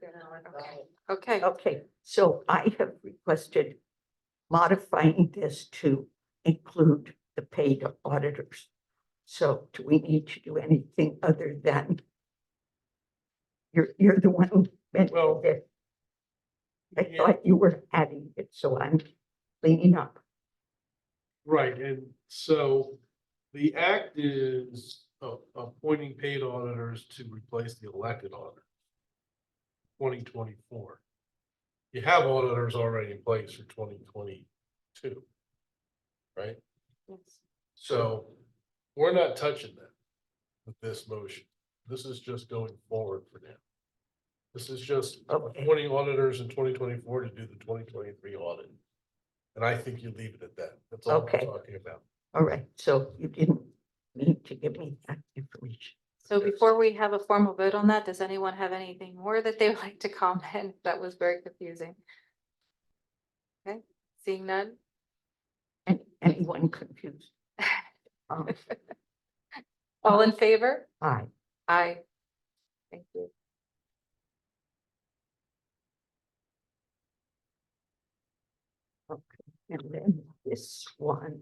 Okay. okay. So I have requested modifying this to include the paid auditors. So do we need to do anything other than you're the one who Well, mentioned it. I Yeah, thought you were adding it, so I'm cleaning up. right, and so the act is appointing paid auditors to replace the elected auditor. 2024. You have auditors already in place for 2022. Right? Yes. So we're not touching that with this motion. This is just going forward for now. This is just Okay. appointing auditors in 2024 to do the 2023 audit. And I think you leave it at that. That's all we're Okay. talking about. All right, so you didn't need to give me that information. So before we have a formal vote on that, does anyone have anything more that they would like to comment? That was very confusing. Okay, seeing none? Anyone confused? Um, All in favor? Aye. Aye. Thank you. And then this one,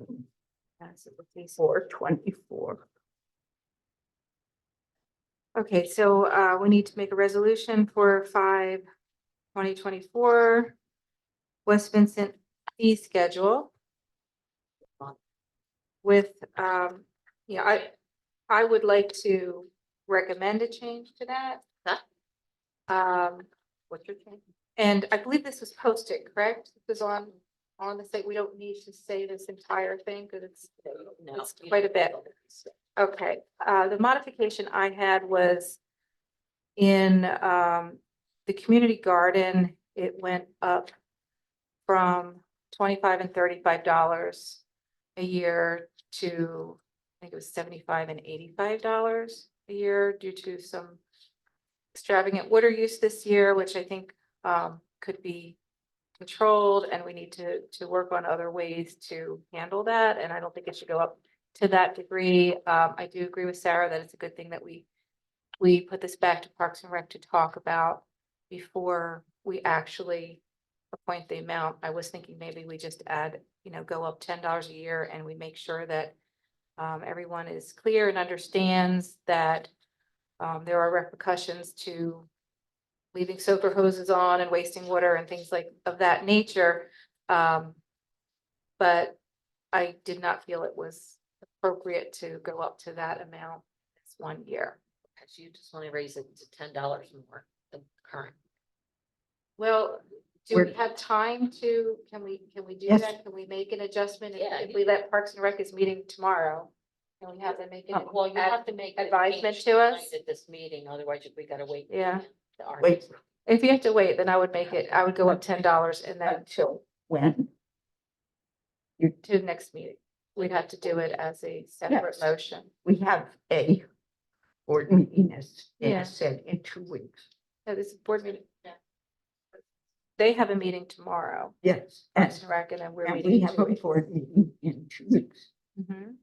Pass it with these. 424. Okay, so we need to make a resolution for 5/2024 West Vincent fee schedule. With, I would like to recommend a change to that. What's your change? And I believe this was posted, correct? This is on the site. We don't need to say this entire thing because it's No. It's quite a bit. Okay, the modification I had was in the community garden, it went up from $25 and $35 a year to, I think it was $75 and $85 a year due to some extravagant water use this year, which I think could be controlled, and we need to work on other ways to handle that, and I don't think it should go up to that degree. I do agree with Sarah that it's a good thing that we put this back to Parks and Rec to talk about before we actually appoint the amount. I was thinking maybe we just add, go up $10 a year, and we make sure that everyone is clear and understands that there are repercussions to leaving soaker hoses on and wasting water and things like of that nature. But I did not feel it was appropriate to go up to that amount this one year. So you just want to raise it to $10 more than current. Well, do we have time to, can we do Yes. that? Can we make an adjustment? Yeah. If we let Parks and Rec is meeting tomorrow, can we have them make it? Well, you have to make. the advisement change to us? tonight At this meeting, otherwise we gotta wait. Yeah. to our Wait. next- If you have to wait, then I would make it, I would go up $10 and then Until when? to the next meeting. We'd have to do it as a separate Yes. motion. We have a board meeting, as Yeah. Dana said, in 2 weeks. No, this is board meeting. They have a meeting tomorrow, Yes, Parks and and Rec, and then we're and we meeting. have a board meeting in 2 weeks. Mhm.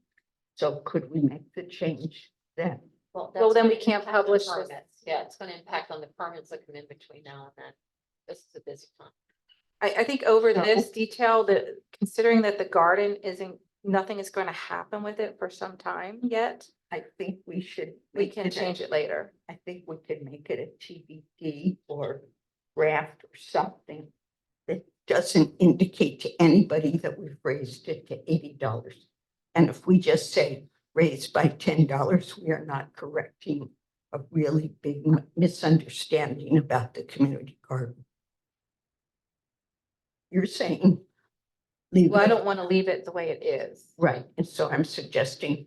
So could we make the change then? Well, that's then we gonna can't impact the publish this. permits. Yeah, it's gonna impact on the permits that come in between now and then. This is a busy time. I think over No. this detail, that considering that the garden nothing is going to happen with it for some time yet, I think we should. we make can change it later. I think we could make it a TBD or draft or something that doesn't indicate to anybody that we've raised it to $80. And if we just say raised by $10, we are not correcting a really big misunderstanding about the community garden. You're saying. leave Well, I it- don't want to leave it the way it is. Right, and so I'm suggesting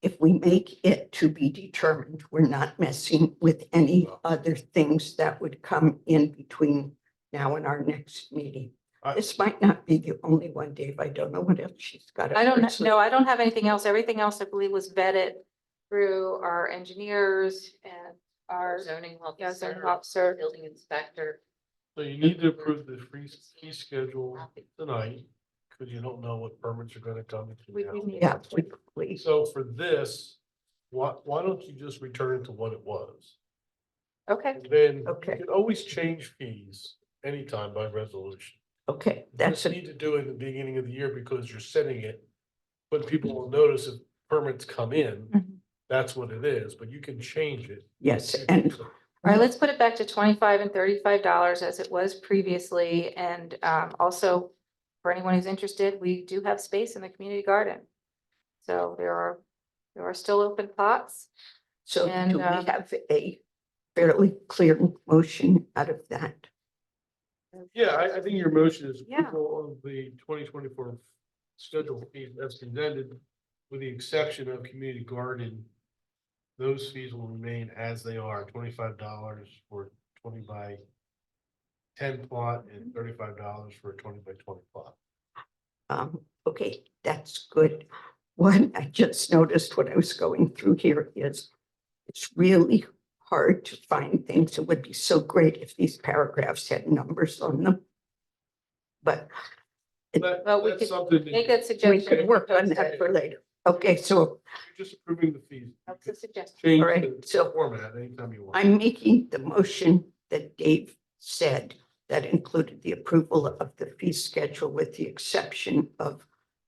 if we make it to be determined, we're not messing with any other things that would come in between now and our next meeting. This might not be the only one, Dave. I don't know what else she's got. I don't know. I don't have anything else. Everything else I believe was vetted through our engineers and our Zoning yeah, zoning officer, officer. building inspector. So you need to approve the fee schedule tonight, because you don't know what permits are gonna come We between now. need Yeah, please. So for this, why don't you just return it to what it was? Okay, And then you Okay. can always change fees anytime by resolution. Okay, You that's just a, need to do it at the beginning of the year because you're setting it. But people will notice if permits come in, Mhm. that's what it is, but you can change it. yes, and all right, let's put it back to $25 and $35 as it was previously. And also, for anyone who's interested, we do have space in the community garden. So there are still open plots. so And, do we have a fairly clear motion out of that? Yeah, I think your motion is Yeah. approval of the 2024 schedule fees as presented, with the exception of community garden. Those fees will remain as they are, $25 for 20 by 10 plot and $35 for a 20 by 20 plot. Okay, that's good. One, I just noticed when I was going through here is it's really hard to find things. It would be so great if these paragraphs had numbers on them. But Well, we That's could something make that that we suggestion. could work on that for later. Okay, so you're just approving the fees. That's a suggestion. Change All right, the so format anytime you want. I'm making the motion that Dave said that included the approval of the fee schedule with the exception of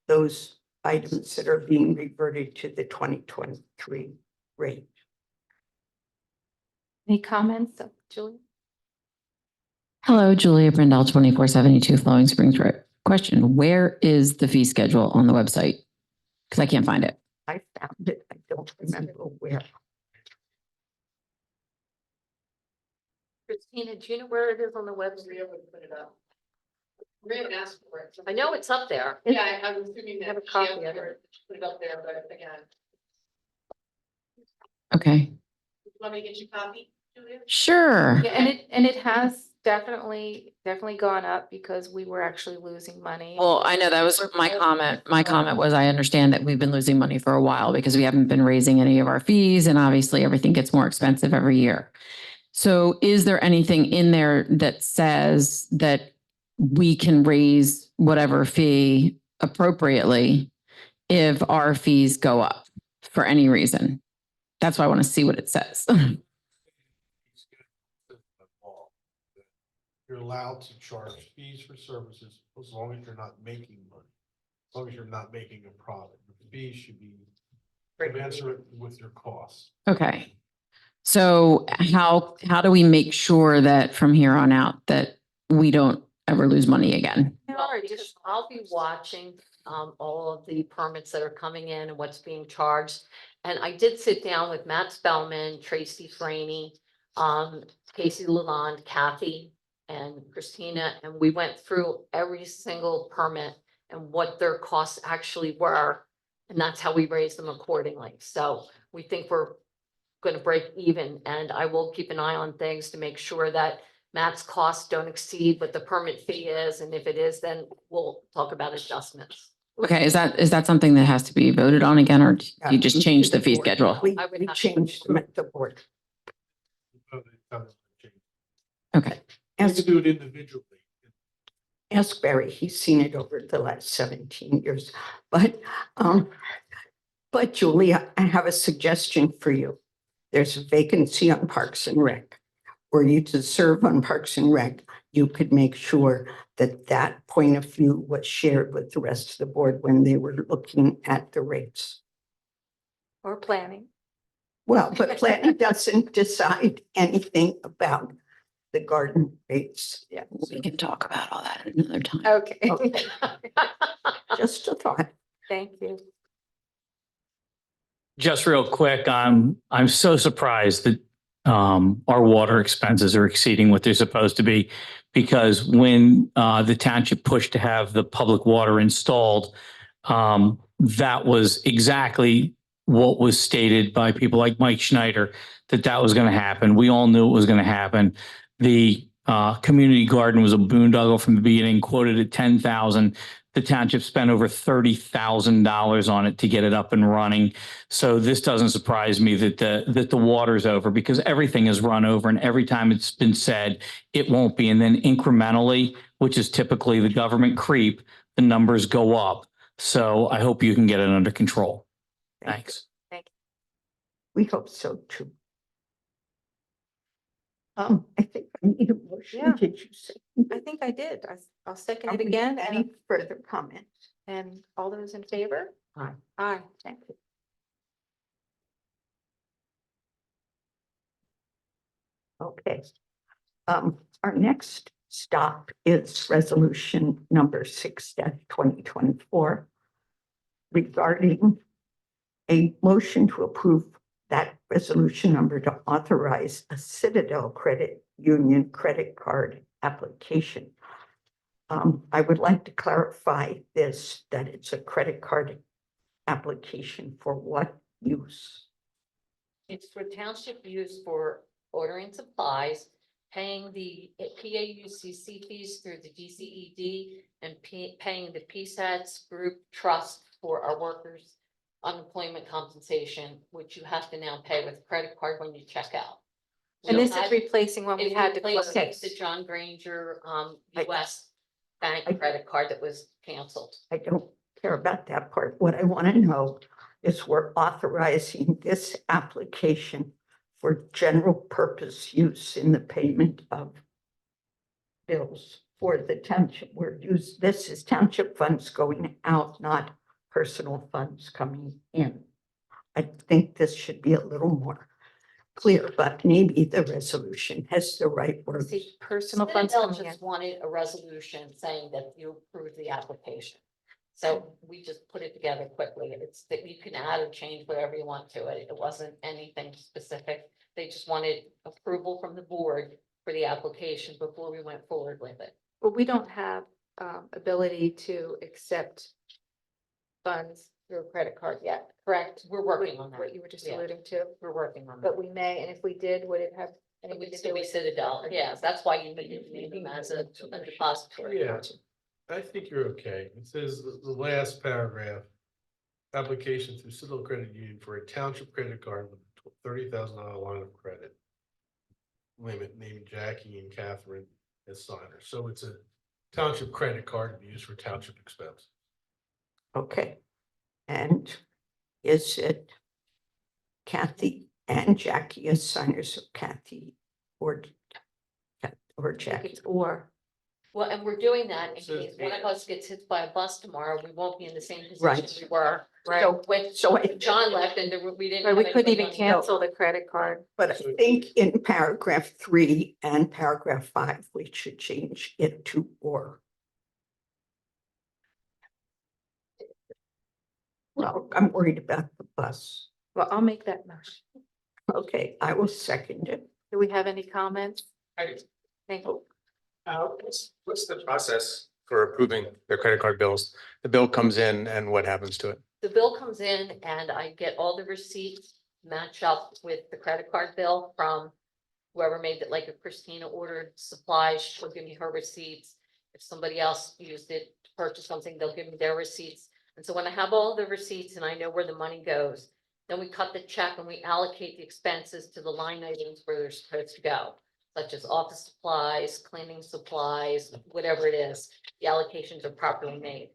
those items that are being reverted to the 2023 rate. Any comments, Julie? Hello, Julia Brindell, 2472 Flowing Springs Road. Question, where is the fee schedule on the website? Because I can't find it. I found it. I don't remember where. Christina, do you know where it is on the website? We haven't put it up. We're gonna ask for it. I know it's up there. Yeah, I was assuming have a copy of it. Put it up there, but again. Okay, Want me to get you a copy, Julia? sure. Yeah, and it has definitely gone up because we were actually losing money. Well, I know that was my comment. My comment was, I understand that we've been losing money for a while because we haven't been raising any of our fees and obviously everything gets more expensive every year. So is there anything in there that says that we can raise whatever fee appropriately if our fees go up for any reason? That's why I want to see what it says. You're allowed to charge fees for services as long as you're not making money. As long as you're not making a profit. The fees should be commensurate with your costs. Okay. So how do we make sure that from here on out that we don't ever lose money again? There Well, are because additional I'll be watching all of the permits that are coming in and what's being charged. And I did sit down with Matt Spellman, Tracy Franey, Casey Lalonde, Kathy, and Christina, and we went through every single permit and what their costs actually were. And that's how we raised them accordingly. So we think we're gonna break even, and I will keep an eye on things to make sure that Matt's costs don't exceed what the permit fee is, and if it is, then we'll talk about adjustments. Okay, is that something that has to be voted on again, or do you just change the fee board. schedule? We I would we have to- changed them at the board. Okay, You Ask, can do it individually. ask Barry. He's seen it over the last 17 years. But Julia, I have a suggestion for you. There's a vacancy on Parks and Rec. Were you to serve on Parks and Rec, you could make sure that that point of view was shared with the rest of the board when they were looking at the rates. or planning. Well, but planning doesn't decide anything about the garden rates. Yeah, we can talk about all that another time. Okay, Okay. Just a thought. thank you. Just real quick, I'm so surprised that our water expenses are exceeding what they're supposed to be. Because when the township pushed to have the public water installed, that was exactly what was stated by people like Mike Schneider, that that was going to happen. We all knew it was going to happen. The community garden was a boondoggle from the beginning, quoted at 10,000. The township spent over $30,000 on it to get it up and running. So this doesn't surprise me that the water's over, because everything is run over, and every time it's been said it won't be. And then incrementally, which is typically the government creep, the numbers go up. So I hope you can get it under control. Thanks. We hope so too. I think I need a motion. Yeah. Did you say? I think I did. I'll second Are it we- again. Any further comments? And all those in favor? Aye. Aye. Thank you. Okay. Our next stop is resolution number 6-2024 regarding a motion to approve that resolution number to authorize a Citadel Credit Union credit card application. I would like to clarify this, that it's a credit card application for what use? It's for township use for ordering supplies, paying the PAUCC fees through the DCED, and paying the PSATs group trust for our workers' unemployment compensation, which you have to now pay with credit card when you check out. And We this is had- replacing when we It had to replaced close. the John Granger, I- US bank I- credit card that was canceled. I don't care about that part. What I want to know is we're authorizing this application for general purpose use in the payment of bills for the township. This is township funds going out, not personal funds coming in. I think this should be a little more clear, but maybe the resolution has the right words. See, personal funds Citadel coming in. just wanted a resolution saying that you approve the application. So we just put it together quickly. It's that you can add or change whatever you want to it. It wasn't anything specific. They just wanted approval from the board for the application before we went forward with it. But we don't have ability to accept funds through a credit card yet, correct? We're working on that. What you were just Yeah. alluding to, We're working on that. but we may, and if we did, would it have? It anything would to still do be with- Citadel. Yeah, that's why you need them as a depository. Yeah, I think you're okay. It says the last paragraph. Application through Citadel Credit Union for a township credit card with $30,000 line of credit. Limit named Jackie and Catherine as signers. So it's a township credit card to be used for township expense. Okay. And is it Kathy and Jackie as signers of Kathy or Jackie? It's or, Well, and we're doing that in So- case one of us gets hit by a bus tomorrow, we won't be in the same Right. position we were. right, So, When so I, John left and we didn't. right, we have couldn't anybody even on the- cancel the credit card. but I think in paragraph 3 and paragraph 5, we should change it to or. Well, I'm worried about the bus. Well, I'll make that motion. Okay, I will second it. Do we have any comments? Thank you. What's the process for approving their credit card bills? The bill comes in and what happens to it? The bill comes in and I get all the receipts match up with the credit card bill from whoever made it, like if Christina ordered supplies, she'll give me her receipts. If somebody else used it to purchase something, they'll give me their receipts. And so when I have all the receipts and I know where the money goes, then we cut the check and we allocate the expenses to the line items where they're supposed to go, such as office supplies, cleaning supplies, whatever it is. The allocations are properly made.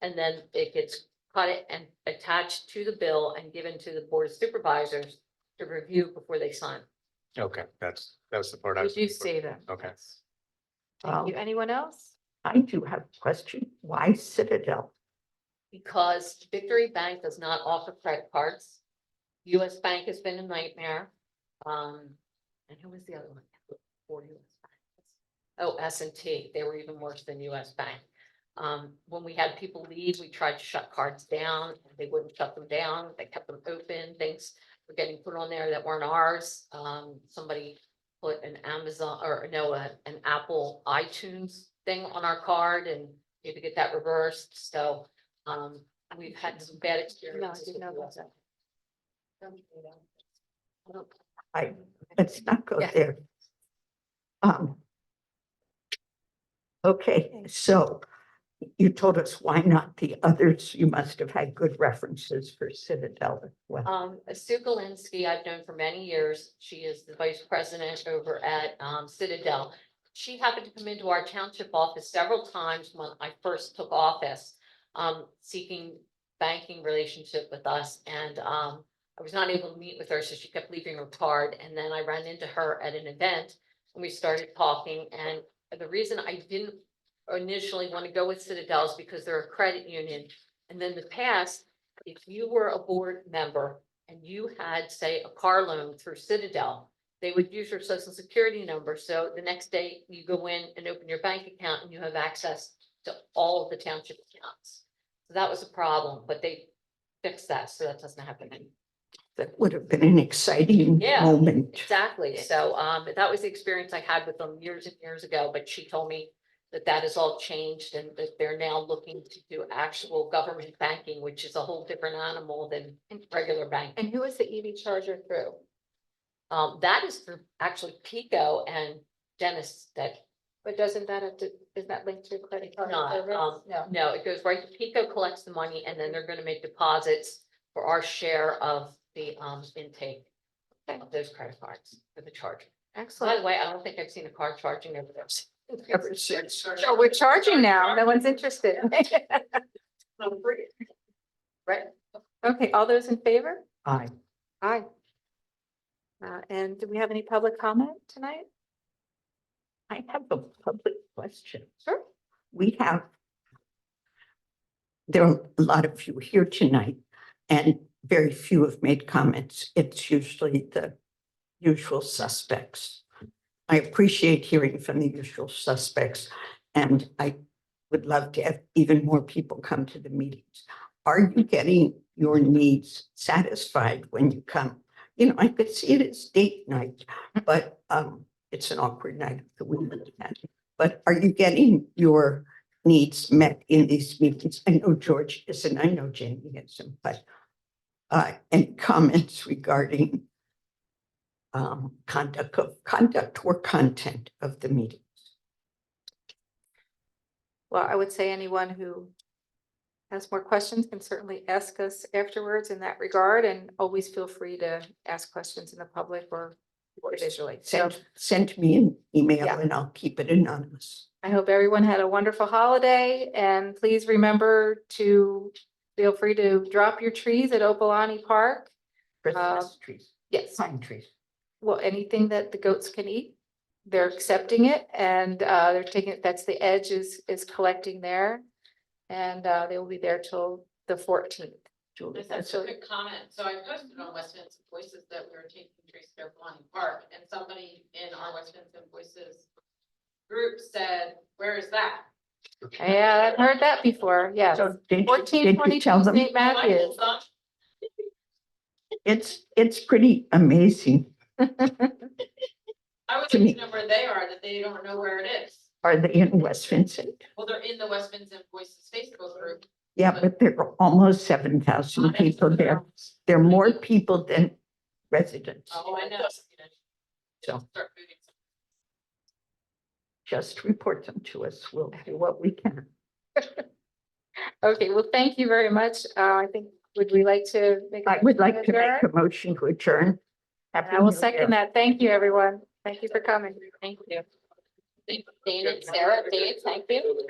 And then it gets cut it and attached to the bill and given to the board of supervisors to review before they sign. Okay, that's the part I We was. do looking for. see them. Okay. Thank you. Anyone else? I do have a question. Why Citadel? Because Victory Bank does not offer credit cards. US Bank has been a nightmare. And who was the other one? For US Bank. Oh, S&T, they were even worse than US Bank. When we had people leave, we tried to shut cards down, they wouldn't shut them down, they kept them open, things were getting put on there that weren't ours. Somebody put an Amazon, or no, an Apple iTunes thing on our card and we had to get that reversed, so, we've had some bad No, I experiences. didn't know with about US. that. Let's not go Yeah. there. Okay, so you told us why not the others. You must have had good references for Citadel as well. Sue Galinsky, I've known for many years. She is the vice president over at Citadel. She happened to come into our township office several times when I first took office, seeking banking relationship with us. And I was not able to meet with her, so she kept leaving her card. And then I ran into her at an event and we started talking. And the reason I didn't initially want to go with Citadel is because they're a credit union. And then the past, if you were a board member and you had, say, a car loan through Citadel, they would use your social security number. So the next day you go in and open your bank account and you have access to all of the township accounts. So that was a problem, but they fixed that. So that doesn't happen anymore. That would have been an exciting Yeah. moment. Exactly. So that was the experience I had with them years and years ago, but she told me that that has all changed and that they're now looking to do actual government banking, which is a whole different animal than regular banking. And who is the EV charger through? That is for actually Pico and Dennis that, But doesn't that have to, is that linked to a credit card? not, service? No. no, it goes right to Pico, collects the money, and then they're gonna make deposits for our share of the intake of those credit cards for the charger. By the Excellent. way, I don't think I've seen a car charging over there. Ever since. Oh, we're charging now. No one's interested. Right? Okay, all those in favor? Aye. Aye. And do we have any public comment tonight? I have a public question. Sure. There are a lot of you here tonight, and very few have made comments. It's usually the usual suspects. I appreciate hearing from the usual suspects, and I would love to have even more people come to the meetings. Are you getting your needs satisfied when you come? You know, I could see it as date night, but it's an awkward night of the week. But are you getting your needs met in these meetings? I know George isn't, I know Jamie isn't, but any comments regarding conduct or content of the meetings? Well, I would say anyone who has more questions can certainly ask us afterwards in that regard, and always feel free to ask questions in the public or visually. So Send me an email Yeah. and I'll keep it anonymous. I hope everyone had a wonderful holiday, and please remember to feel free to drop your trees at Opalani Park. Christmas trees, Yes, pine trees. well, anything that the goats can eat, they're accepting it, and they're taking it, that's the edge is collecting there. And they will be there till the 14th. Julie, That's a quick comment. So I posted on West Vincent Voices that we were taking trees to Opalani Park, and somebody in our West Vincent Voices group said, "Where is that?" Yeah, I've heard that before, yes. So did 1422 you tell them? St. Matthews. It's pretty amazing. I would To like me. to know where they are, that they don't know where it is. Are they in West Vincent? Well, they're in the West Vincent Voices Facebook group. Yeah, but there are almost 7,000 people there. There are more people than residents. Oh, I know. So Start moving. just report them to us. We'll do what we can. Okay, well, thank you very much. I think, would we like to make? I would like to adjourn? make a motion to adjourn. And I will second that. Thank you, everyone. Thank you for coming. Thank you. Dana, Sarah, Dave, thank you.